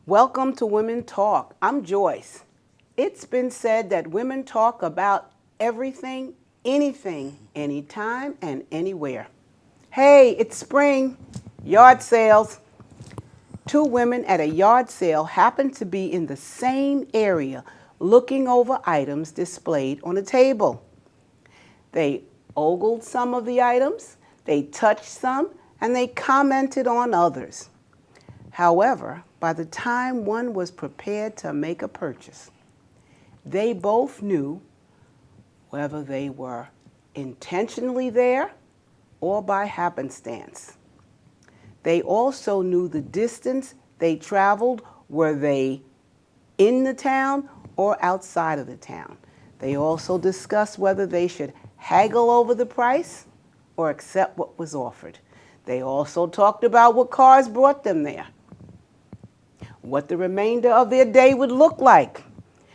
Welcome to Women Talk. I'm Joyce. It's been said that women talk about everything, anything, anytime, and anywhere. Hey, it's spring. Yard sales. Two women at a yard sale happened to be in the same area looking over items displayed on a table. They ogled some of the items, they touched some, and they commented on others. However, by the time one was prepared to make a purchase, they both knew whether they were intentionally there or by happenstance. They also knew the distance they traveled. Were they in the town or outside of the town? They also discussed whether they should haggle over the price or accept what was offered. They also talked about what cars brought them there, what the remainder of their day would look like,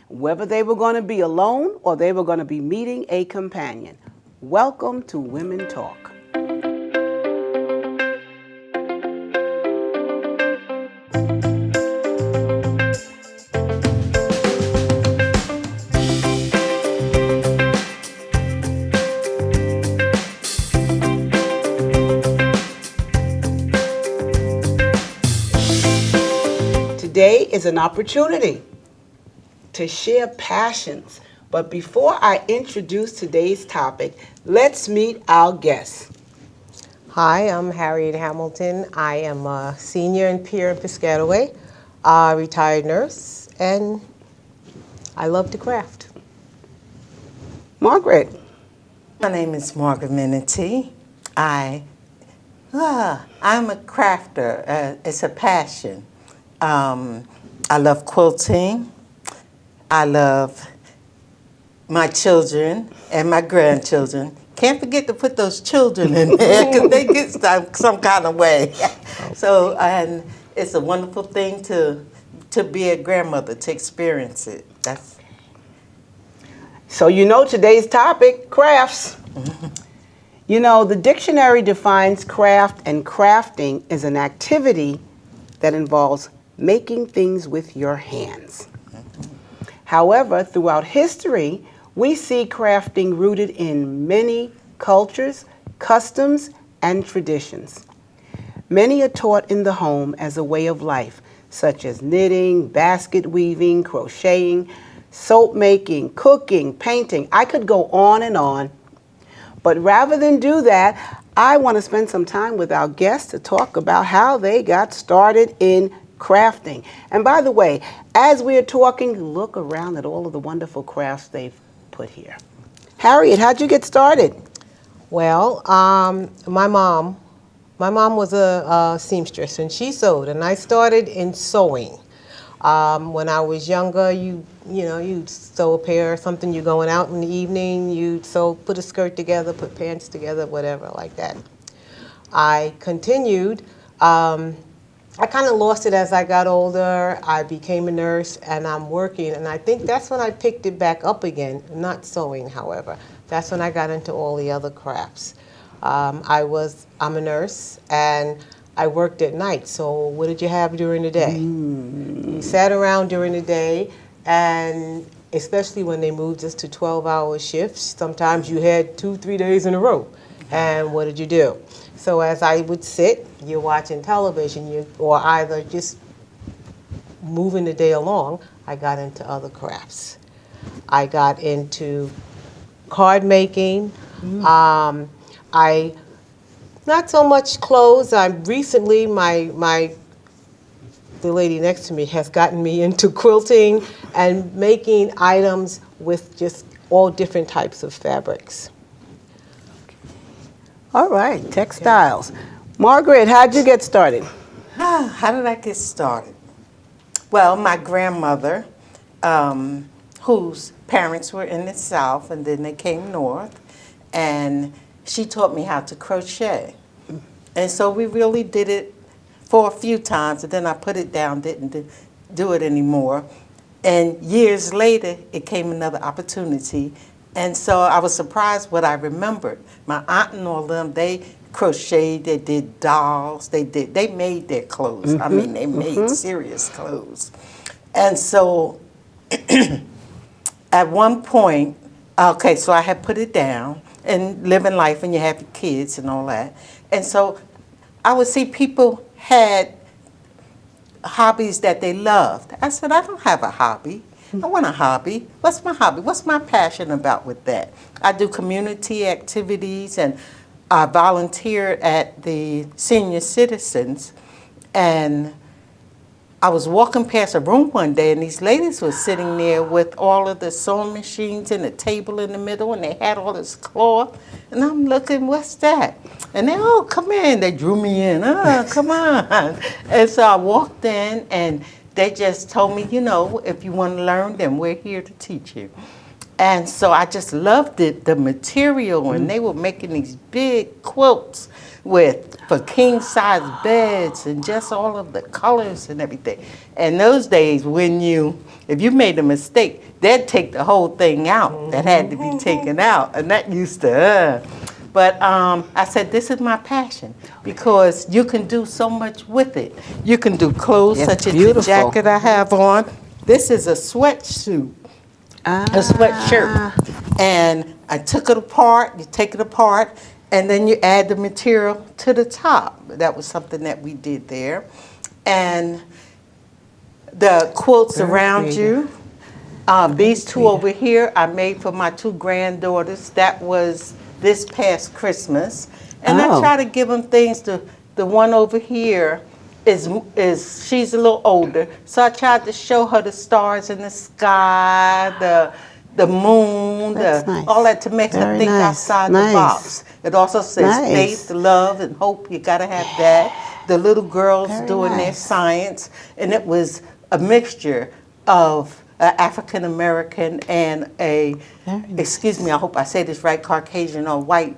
whether they were going to be alone or they were going to be meeting a companion. Welcome to Women Talk. Today is an opportunity to share passions. But before I introduce today's topic, let's meet our guests. Hi, I'm Harriet Hamilton. I am a senior and peer in Piscataway, a retired nurse, and I love to craft. Margaret. My name is Margaret Menity. I'm a crafter. It's a passion. I love quilting. I love my children and my grandchildren. Can't forget to put those children in there because they get some kind of way. So, and it's a wonderful thing to be a grandmother, to experience it. So you know today's topic, crafts. You know, the dictionary defines craft and crafting as an activity that involves making things with your hands. However, throughout history, we see crafting rooted in many cultures, customs, and traditions. Many are taught in the home as a way of life, such as knitting, basket weaving, crocheting, soap making, cooking, painting. I could go on and on. But rather than do that, I want to spend some time with our guests to talk about how they got started in crafting. And by the way, as we are talking, look around at all of the wonderful crafts they've put here. Harriet, how'd you get started? Well, my mom was a seamstress, and she sewed, and I started in sewing. When I was younger, you'd sew a pair or something. You're going out in the evening, you'd sew, put a skirt together, put pants together, whatever like that. I continued. I kind of lost it as I got older. I became a nurse, and I'm working, and I think that's when I picked it back up again, not sewing, however. That's when I got into all the other crafts. I'm a nurse, and I worked at night, so what did you have during the day? You sat around during the day, and especially when they moved us to 12-hour shifts, sometimes you had 2-3 days in a row. And what did you do? So as I would sit, you're watching television, or either just moving the day along, I got into other crafts. I got into card making. Not so much clothes. I recently, the lady next to me has gotten me into quilting and making items with just all different types of fabrics. All right, textiles. Margaret, how'd you get started? How did I get started? Well, my grandmother, whose parents were in the South and then they came north, and she taught me how to crochet. And so we really did it for a few times, and then I put it down, didn't do it anymore. And years later, it came another opportunity. And so I was surprised what I remembered. My aunt and all of them, they crocheted, they did dolls, they made their clothes. I mean, they made serious clothes. And so at one point, okay, so I had put it down and living life, and you have your kids and all that. And so I would see people had hobbies that they loved. I said, I don't have a hobby. I want a hobby. What's my hobby? What's my passion about with that? I do community activities, and I volunteered at the senior citizens. And I was walking past a room one day, and these ladies were sitting there with all of the sewing machines and a table in the middle, and they had all this cloth. And I'm looking, what's that? And they, oh, come in. They drew me in. Oh, come on. And so I walked in, and they just told me, you know, if you want to learn, then we're here to teach you. And so I just loved it, the material, and they were making these big quilts for king-size beds and just all of the colors and everything. And those days, if you made a mistake, they'd take the whole thing out that had to be taken out, and that used to, But I said, this is my passion, because you can do so much with it. You can do clothes, such as the jacket I have on. This is a sweatsuit, a sweatshirt. And I took it apart, you take it apart, and then you add the material to the top. That was something that we did there. And the quilts around you. These two over here I made for my two granddaughters. That was this past Christmas. And I try to give them things. The one over here is she's a little older, so I tried to show her the stars in the sky, the moon, all that, to make her think outside the box. It also says faith, love, and hope. You got to have that. The little girls doing their science, and it was a mixture of African American and excuse me, I hope I say this right, Caucasian or white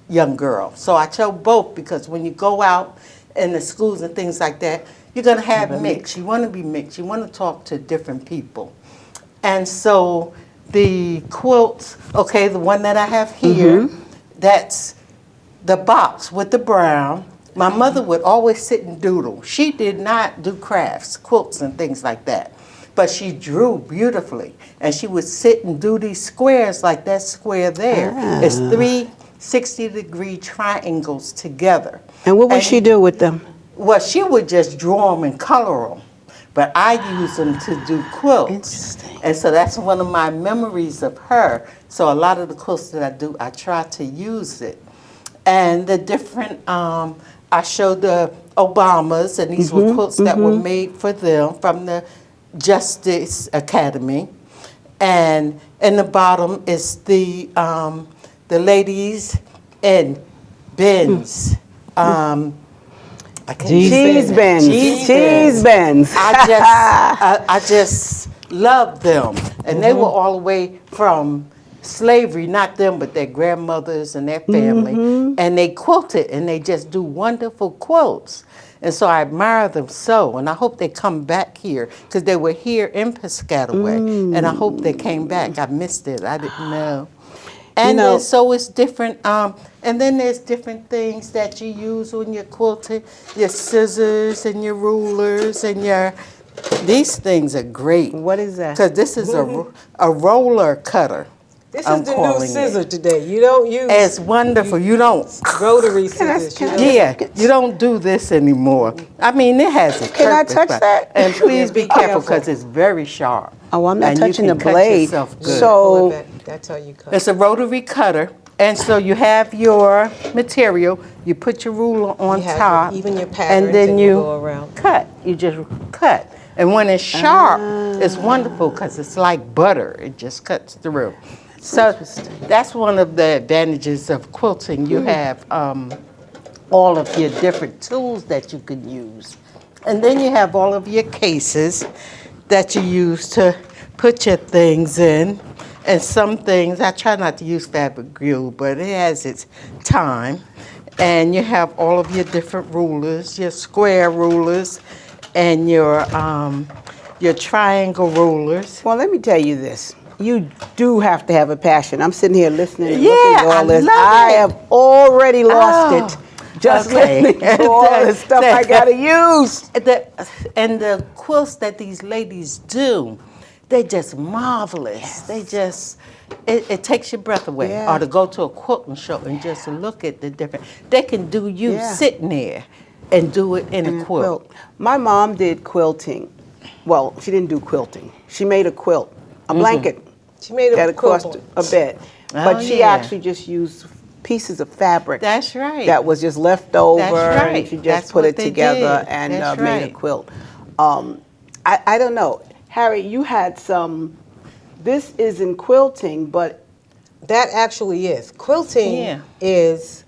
young girl. So I tell both, because when you go out in the schools and things like that, you're going to have mixed. You want to be mixed. You want to talk to different people. And so the quilts, okay, the one that I have here, that's the box with the brown. My mother would always sit and doodle. She did not do crafts, quilts and things like that. But she drew beautifully. And she would sit and do these squares like that square there. It's 3 60-degree triangles together. And what would she do with them? Well, she would just draw them and color them. But I use them to do quilts. Interesting. And so that's one of my memories of her. So a lot of the quilts that I do, I try to use it. And the different, I showed the Obamas, and these were quilts that were made for them from the Justice Academy. And in the bottom is the ladies in Benz. Cheese bends. Cheese bends. I just love them. And they were all the way from slavery, not them, but their grandmothers and their family. And they quilted, and they just do wonderful quilts. And so I admire them so, and I hope they come back here, because they were here in Piscataway, and I hope they came back. I missed it. I didn't know. And then, so it's different, and then there's different things that you use when you're quilting, your scissors and your rulers and these things are great. What is that? Because this is a roller cutter. This is the new scissor today. You don't use. It's wonderful. You don't. Rotary scissors. You don't do this anymore. I mean, it has a purpose. Can I touch that? And please be careful, because it's very sharp. Oh, I'm not and touching the you can blade. cut yourself good. So That's how you cut. It's a rotary cutter. And so you have your material, you put your ruler on top, even your patterns, and then and you go around. cut. You just cut. And when it's sharp, it's wonderful, because it's like butter. It just cuts through. So that's one of the advantages of quilting. You have all of your different tools that you can use. And then you have all of your cases that you use to put your things in. And some things, I try not to use fabric glue, but it has its time. And you have all of your different rulers, your square rulers, and your triangle rulers. well, let me tell you this. You do have to have a passion. I'm sitting here listening and looking at all this. I have already lost it. Just Okay. listening to all the stuff I gotta use. And the quilts that these ladies do, they're just marvelous. They just, it takes your breath away. Yeah. Or to go to a quilting show and just look at the different, they can do you Yeah. sitting there and do it in a quilt. My mom did quilting. Well, she didn't do quilting. She made a quilt, a blanket. She made a That cost quilt. a bit. Oh, But she yeah. actually just used pieces of fabric. That's right. That was just left over, right. and she just That's put what it they together did. and That's made a right. quilt. I don't know. Harry, you had some, this isn't quilting, but That actually is. Quilting Yeah. is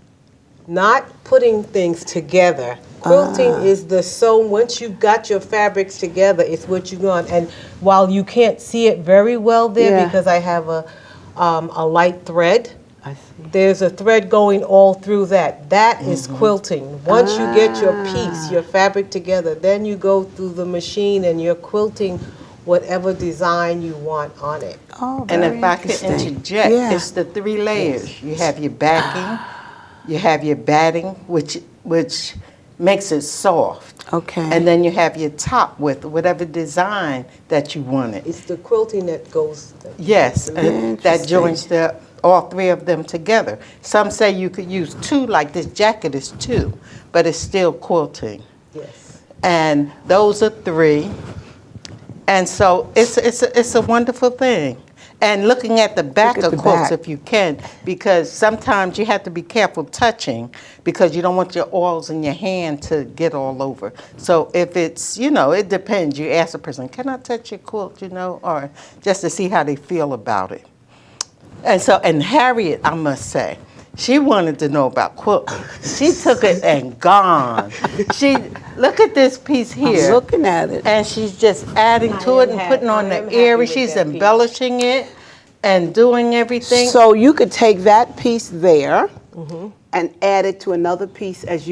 not putting things together. Quilting is the sew. Once you've got your fabrics together, it's what you're going. And while you can't see it very well there Yeah. because I have a light thread, I see. there's a thread going all through that. That is quilting. Once you get your piece, your fabric together, then you go through the machine and you're quilting whatever design you want on it. Oh, And very if I could interesting. interject, Yeah. it's the 3 layers. You have your backing, you have your batting, which makes it soft. Okay. And then you have your top with whatever design that you wanted. It's the quilting that goes. Yes, and that Interesting. joins all 3 of them together. Some say you could use 2, like this jacket is 2, but it's still quilting. Yes. And those are 3. And so it's a wonderful thing. And looking at the back at of the quilts back. if you can, because sometimes you have to be careful touching because you don't want your oils in your hand to get all over. So if it's, it depends. You ask a person, can I touch your quilt, or just to see how they feel about it. And Harriet, I must say, she wanted to know about quilting. She took it and gone. Look at this piece here. I'm looking at it. And she's just adding to it and putting on the earring. She's embellishing it and doing everything. So you could take that piece there and add it to another piece if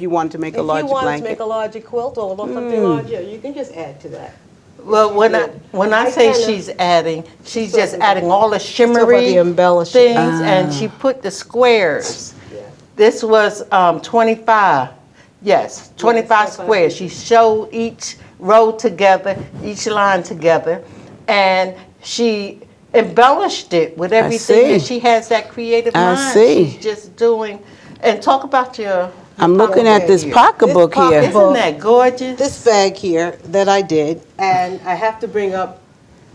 you wanted to make a larger If you wanted blanket. to make a larger quilt or something larger, you can just add to that. Well, when I say kinda- she's just adding all the shimmery about the embellishing. things, and she put the squares. This was 25. Yes, 25 squares. She showed each row together, each line together, and she embellished it with everything. see. And she has that creative I mind. see. She's just doing. And talk about your. I'm looking at this here. pocketbook This here. Isn't that gorgeous? This bag here that I did, and I have to bring up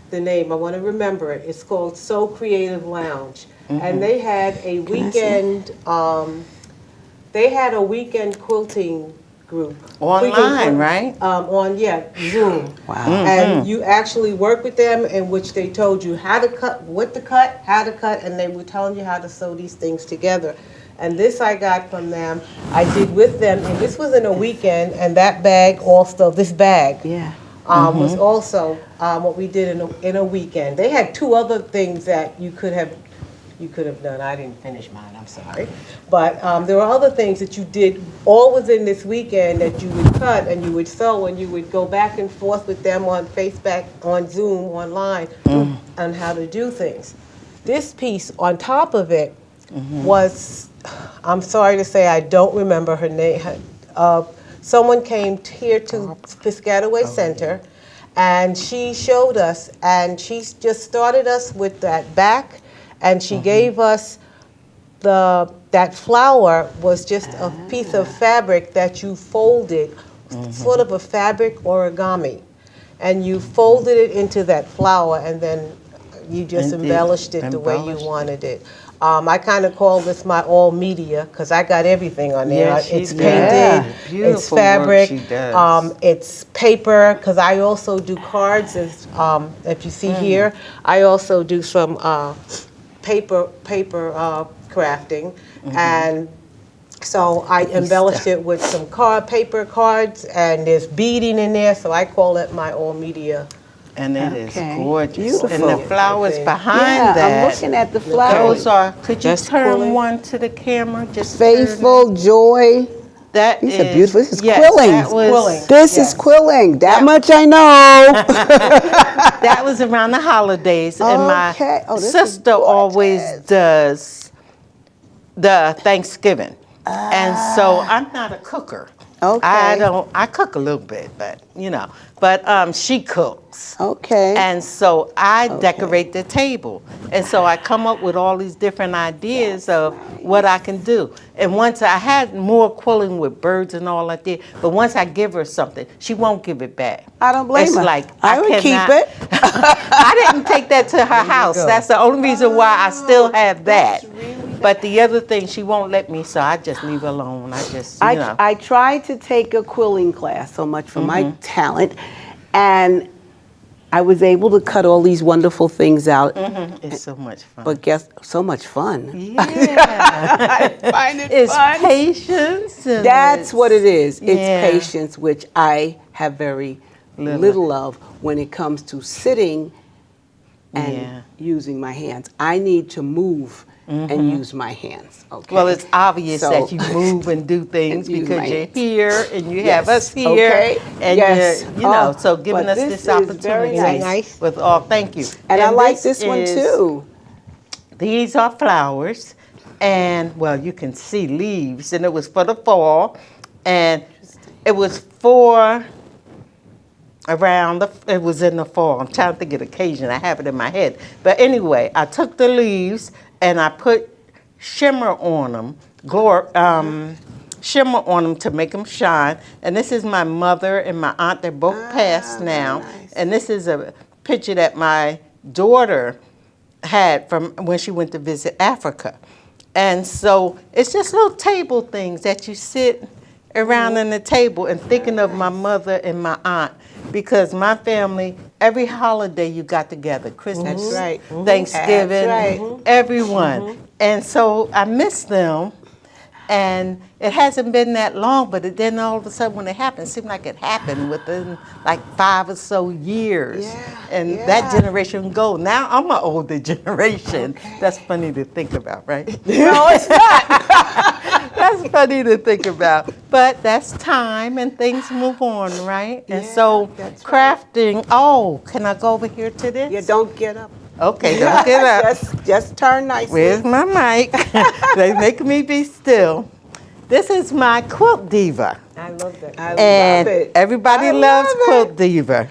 the name. I want to remember it. It's called So Creative Lounge, and they had a weekend. They had a weekend quilting group. Online, Weekend right? On Zoom. Wow. And you actually work with them, in which they told you how to cut, what to cut, how to cut, and they were telling you how to sew these things together. And this I got from them. I did with them, and this was in a weekend. And that bag also, this bag, Yeah. was also what we did in a weekend. They had 2 other things that you could have done. I didn't finish mine. I'm sorry, but there were other things that you did all within this weekend that you would cut and you would sew, and you would go back and forth with them on Facebook, on Zoom, online, on how to do things. This piece on top of it was, I'm sorry to say, I don't remember her name. Someone came here to Piscataway Center, and she showed us, and she just started us with that back, and she gave us that flower was just a piece of fabric that you folded, sort of a fabric origami, and you folded it into that flower, and then you just And embellished it the way you embellished it. wanted it. I kind of call this my all media because I got everything on there. Yeah, she It's does. painted, Yeah, it's beautiful work fabric, she does. it's paper because I also do cards. If you see here, I also do some paper crafting, and so I embellished it with some paper cards, and there's beading in there. So I call it my all media. And it is Okay. gorgeous. Beautiful. And the flowers behind Yeah, that. I'm looking at the flowers. Those are, could you Just turn pulling. one to the camera? Just turn Faithful, joy. it. That These is, are beautiful. This is yes, quilling. That was, Quilling. This is quilling. That much I know. that was around the holidays. And my Okay. Oh, this is sister always gorgeous. does the Thanksgiving. And so I'm not a cooker. Okay. I cook a little bit, but she cooks. Okay. And so I decorate the table. And so I come up with all these different ideas of what I can do. And once I had more quilling with birds and all that there, but once I give her something, she won't give it back. I don't blame it's her. Like, I would keep cannot- it. I didn't take that to her house. That's the only reason why I still have that. But the other thing, she won't let me, so I just leave her alone. I tried to take a quilling class so much for my talent, and I was able to cut all these wonderful things out. It's so much fun. But so much fun. Yeah. I find it It's fun. patience. And That's what it is. It's Yeah. patience, which I have very little of when it comes to sitting and Yeah. using my hands. I need to move and use my hands. Okay. Well, it's obvious So- that you move and do things And use because my you're hands. here and you Yes, have us here. okay, And yes. so giving but us this this is very opportunity. nice. Nice. With all, thank you. And I like this one is- too. These are flowers, and well, you can see leaves, and it was for the fall, and it was for it was in the fall. I'm trying to think of the occasion. I have it in my head. But anyway, I took the leaves and I put shimmer on them, shimmer on them to make them shine. And this is my mother and my aunt. They're both passed now. nice. And this is a picture that my daughter had from when she went to visit Africa. And so it's just little table things that you sit around in the table and thinking of my mother and my aunt, because my family, every holiday you got together, Christmas, That's right. Thanksgiving, That's right. everyone. And so I miss them. And it hasn't been that long, but then all of a sudden when it happened, it seemed like it happened within like 5 or so years. Yeah, And yeah. that generation go. Now I'm an older generation. That's funny to think about, right? No, it's not. That's funny to think about. But that's time and things move on, right? And Yeah, so that's right. crafting, oh, can I go over here to this? Yeah, don't get up. Okay, don't get up. Just turn nicely. Where's my mic? They make me be still. This is my Quilt Diva. I love that. I And love it. everybody I loves love it. Quilt Diva.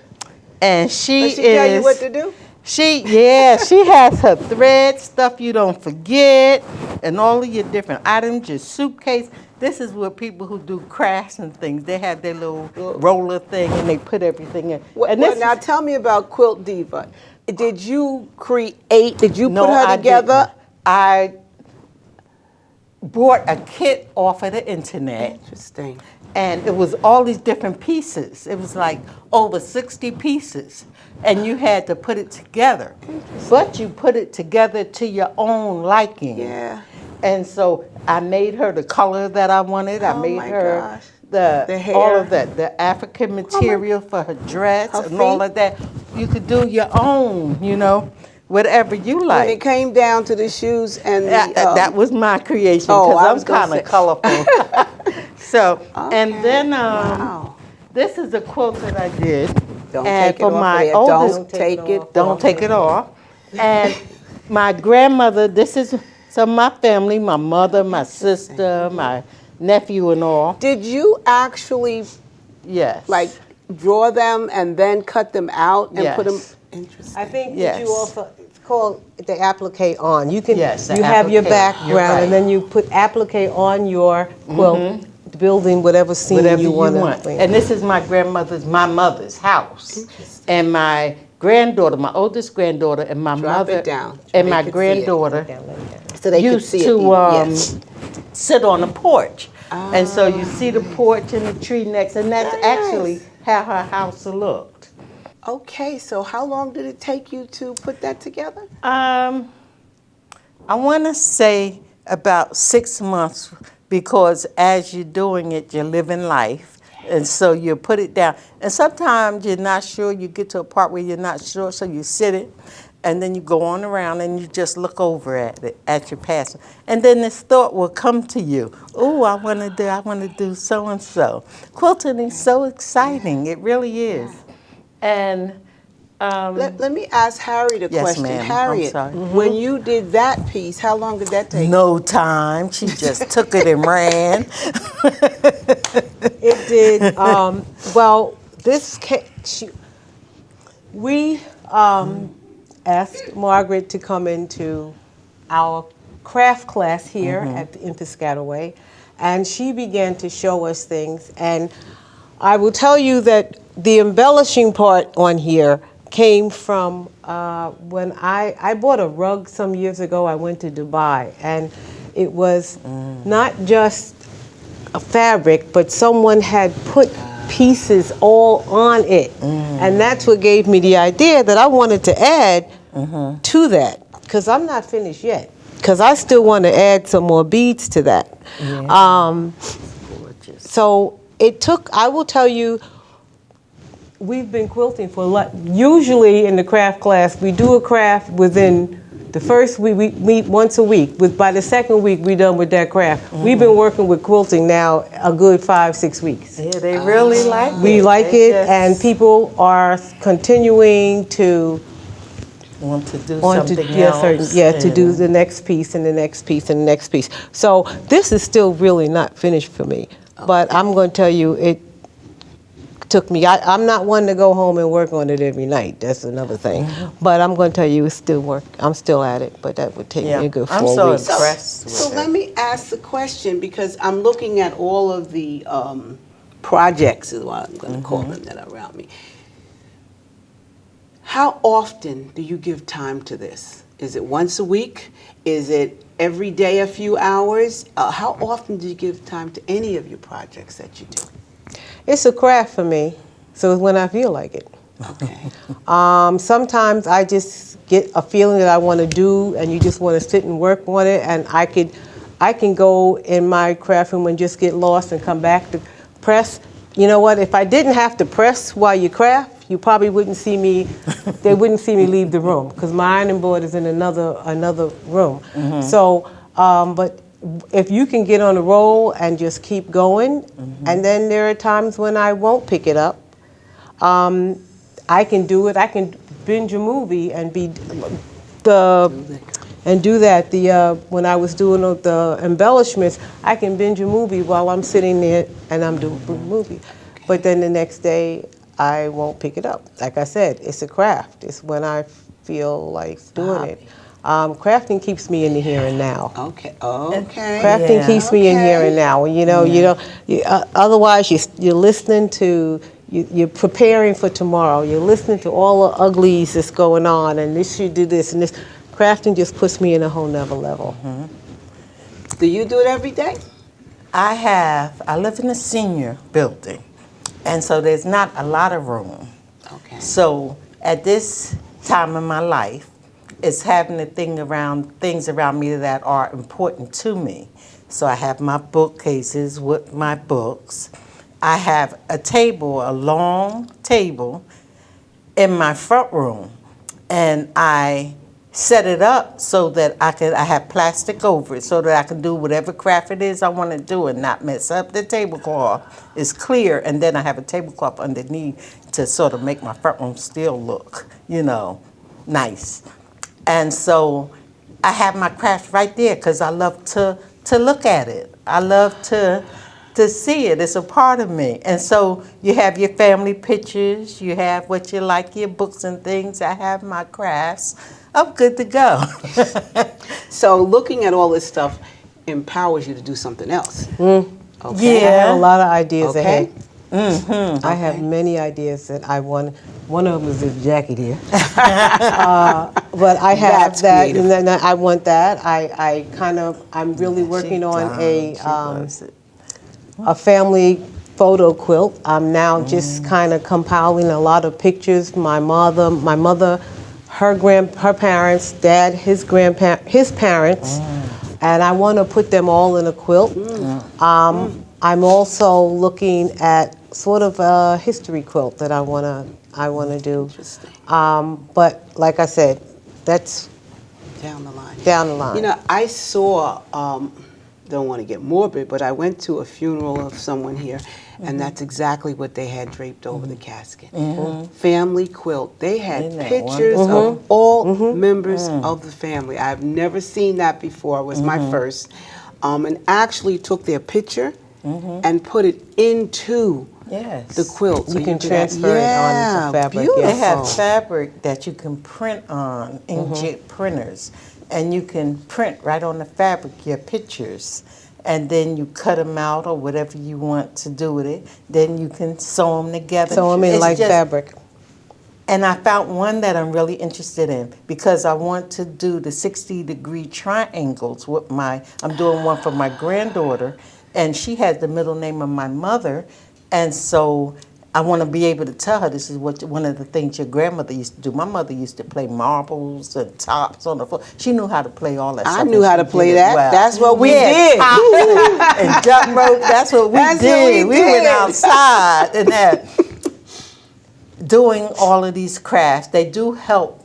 And she Does she is... tell you what to do? She has her thread, stuff you don't forget, and all of your different items, your suitcase. This is where people who do crafts and things, they have their little roller thing and they put everything in. And this Now is- tell me about Quilt Diva. Did you put No, her I together? didn't. I bought a kit off of the internet. Interesting. And it was all these different pieces. It was like over 60 pieces. And you had to put it together. But you put it together to your own liking. Yeah. And so I made her the color that I wanted. I Oh made my her gosh. the hair. all of that, the African material for her dress Her and all feet. of that. You could do your own, whatever you When like. it came down to the shoes and the, That was my creation Oh, because I I'm was gonna kind of say- colorful. So, and Okay. then Wow. this is a quilt that I did. Don't and take it for off my there. oldest, Don't take it. don't take it off. And my grandmother, this is some of my family, my mother, my sister, my nephew and all. Did you actually Yes. like draw them and then cut them out and put them? Yes. Interesting. I think that Yes. you also, it's called the applique on. You can, Yes, the you have your applique. background You're right. and then you put applique on your quilt, building whatever scene Whatever you want And this is my mother's house. And my granddaughter, my oldest granddaughter, and my Drop it mother, down. and They my could see it. granddaughter So they could used see to it. Yes. sit on the porch. And so you see the porch and the tree next, and that's Nice. actually how her house looked. Okay, so how long did it take you to put that together? I want to say about 6 months, because as you're doing it, you're living life. And so you put it down. And sometimes you're not sure. You get to a part where you're not sure, so you sit it, and then you go on around and you just look over at it, at your past. And then this thought will come to you. Oh, I want to do so-and-so. Quilting is so exciting. It really is. And Let me ask Harriet a Yes, question. ma'am. I'm Harriet, sorry. when you did that piece, how long did that take? No time. She just took it and ran. It did. Well, we asked Margaret to come into our craft class here in Piscataway, and she began to show us things. And I will tell you that the embellishing part on here came from when I bought a rug some years ago. I went to Dubai, and it was not just a fabric, but someone had put pieces all on it. And that's what gave me the idea that I wanted to add to that, because I'm not finished yet, because I still want to add some more beads to that. So it took, I will tell you, we've been quilting for usually in the craft class, we do a craft within the first week, we meet once a week. By the second week, we're done with that craft. We've been working with quilting now a good 5-6 weeks. Yeah, they really like it. We like They it, just and people are continuing to want to do to something else. to do the next piece and the next piece and the next piece. So this is still really not finished for me, but I'm going to tell you, it took me. I'm not one to go home and work on it every night. That's another thing. But I'm going to tell you, it's still work. I'm still at it, but that would take me a good 4 weeks. I'm so impressed with So it. let me ask the question, because I'm looking at all of the projects, is what I'm going to call them, that are around me. How often do you give time to this? Is it once a week? Is it every day a few hours? How often do you give time to any of your projects that you do? It's a craft for me, so it's when I feel like it. Okay. Sometimes I just get a feeling that I want to do, and you just want to sit and work on it, and I can go in my craft room and just get lost and come back to press. You know what? If I didn't have to press while you craft, you probably wouldn't see me. They wouldn't see me leave the room, because my ironing board is in another room. So, but if you can get on a roll and just keep going, and then there are times when I won't pick it up. I can do it. I can binge a movie and do that. When I was doing the embellishments, I can binge a movie while I'm sitting there and I'm doing the movie. But then the next day, I won't pick it up. Like I said, it's a craft. It's when I feel like doing it. Crafting keeps me in the here and now. Okay. Okay. Crafting keeps me in here and now. You know, otherwise you're listening to, you're preparing for tomorrow. You're listening to all the uglies that's going on, and this should do this and this. Crafting just puts me in a whole nother level. Do you do it every day? I live in a senior building, and so there's not a lot of room. Okay. So at this time in my life, it's having things around me that are important to me. So I have my bookcases with my books. I have a long table in my front room, and I set it up so that I have plastic over it so that I can do whatever craft it is I want to do and not mess up the tablecloth. It's clear, and then I have a tablecloth underneath to sort of make my front room still look, nice. And so I have my craft right there because I love to look at it. I love to see it. It's a part of me. And so you have your family pictures, you have what you like, your books and things. I have my crafts. I'm good to go. So looking at all this stuff empowers you to do something else. Okay. I have a lot of ideas Okay. ahead. I have many ideas that I want. One of them is this jacket here. But I have That's that, creative. and then I want that. I'm really working on a family photo quilt. I'm now just kind of compiling a lot of pictures. My mother, her parents, dad, his parents, and I want to put them all in a quilt. I'm also looking at sort of a history quilt that I want to do. Interesting. But like I said, that's Down the line. down the line. You know, I saw, don't want to get morbid, but I went to a funeral of someone here, And that's exactly what they had draped over the casket. Family quilt. They had Isn't that pictures of all members of the family. I've never seen that before. It was my first. And actually took their picture and put it into Yes. the quilt. You can could transfer it onto fabric, Beautiful. yeah. They have fabric that you can print on, inkjet printers, and you can print right on the fabric your pictures, and then you cut them out or whatever you want to do with it. Then you can sew them together. So I'm in It's like just- fabric. And I found one that I'm really interested in because I want to do the 60-degree triangles with I'm doing one for my granddaughter, and she has the middle name of my mother, and so I want to be able to tell her this is one of the things your grandmother used to do. My mother used to play marbles and tops on the floor. She knew how to play all that I stuff. knew and how she to did play it that. well. That's what we Yeah, did. tops and jump rope. That's what we That's what did. we We went did. outside and that. Doing all of these crafts, they do help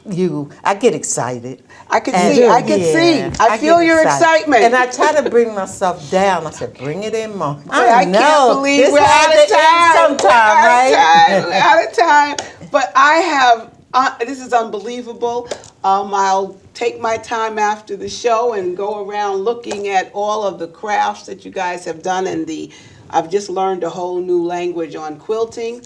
you. I get excited. I can And- see. I can see. I feel get your excitement. And I try to bring myself down. I said, bring it in, Mom. I can't believe this we're had out of to end time. sometime, We're right? out of time. But I have, this is unbelievable. I'll take my time after the show and go around looking at all of the crafts that you guys have done, and I've just learned a whole new language on quilting.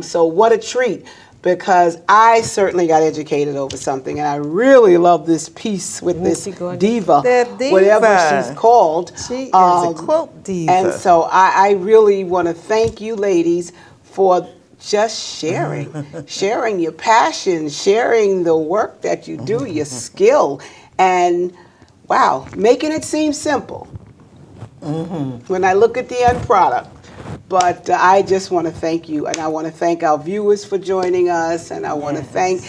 So what a treat, because I certainly got educated over something, and I really love this piece with this she gorgeous? diva, That diva. whatever she's called. She is a quilt diva. And so I really want to thank you ladies for just sharing your passion, sharing the work that you do, your skill, and wow, making it seem simple when I look at the end product. But I just want to thank you, and I want to thank our viewers for joining us, and I want to thank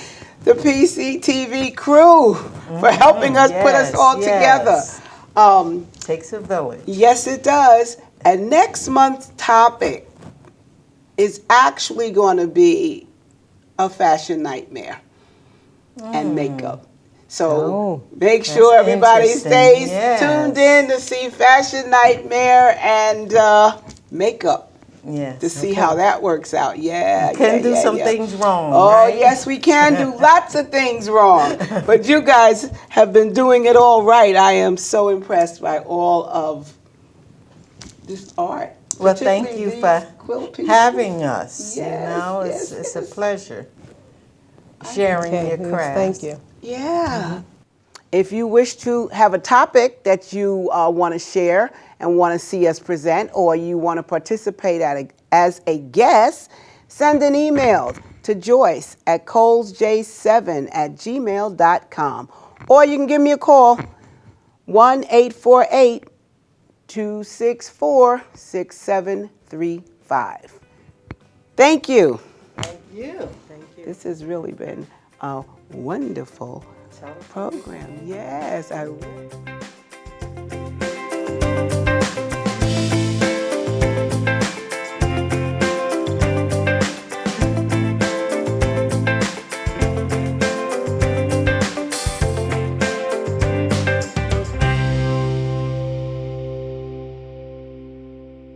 the PCTV crew for helping us put us all together. Takes a village. Yes, it does. And next month's topic is actually going to be a fashion nightmare and makeup. So make sure That's everybody interesting. stays Yes. tuned in to see Fashion Nightmare and makeup Yes. to see how that works out. Yeah, Can do yeah, some yeah. things wrong. Oh, right? yes, we can do lots of things wrong. But you guys have been doing it all right. I am so impressed by all of this art. Well, thank you particularly for these quilt pieces. having us. Yes, you know, yes, it's a yes. pleasure sharing Okay, your yes, craft. thank you. Yeah. If you wish to have a topic that you want to share and want to see us present, or you want to participate as a guest, send an email to Joyce at colesj7@gmail.com. Or you can give me a call, 1-848-264-6735. Thank you. Thank you. This has really been a wonderful program. Yes, I